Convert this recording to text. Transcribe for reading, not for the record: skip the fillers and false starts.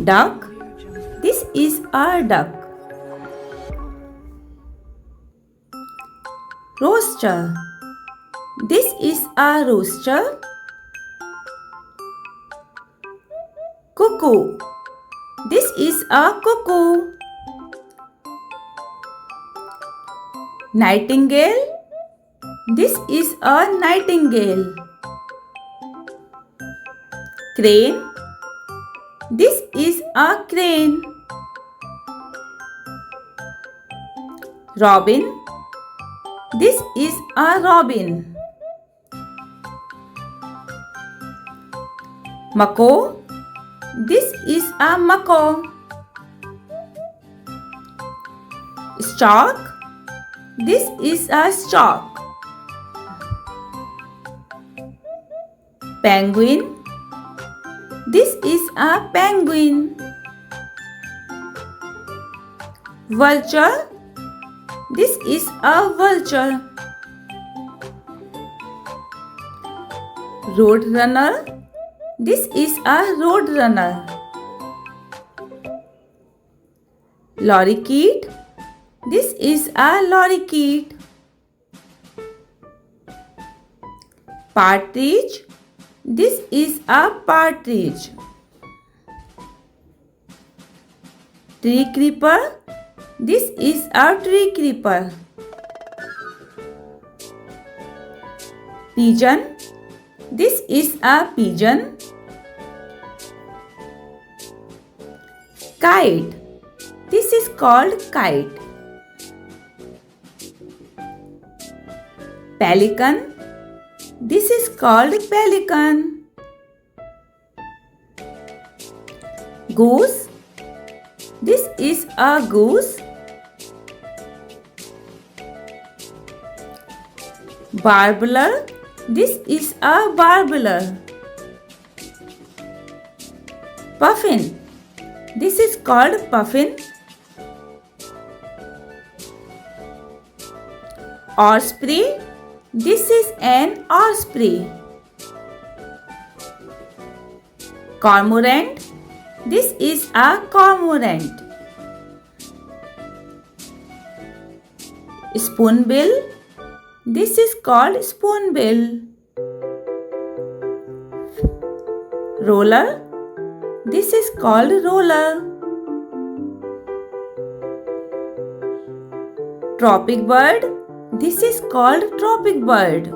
Duck. This is a duck. Rooster. This is a rooster. Cuckoo. This is a cuckoo. Nightingale. This is a nightingale. Crane. This is a crane. Robin. This is a robin. Macaw. This is a macaw. Stork. This is a stork. Penguin. This is a penguin. Vulture. This is a vulture. Roadrunner. This is a roadrunner. Lorikeet. This is a lorikeet. Partridge. This is a partridge. Tree creeper. This is a tree creeper. Pigeon. This is a pigeon. Kite. This is called kite. Pelican. This is called pelican. Goose. This is a goose. Warbler. This is a warbler. Puffin. This is called puffin. Osprey. This is an osprey. Cormorant. This is a cormorant. Spoonbill. This is called spoonbill. Roller. This is called roller. Tropic bird. This is called tropic bird.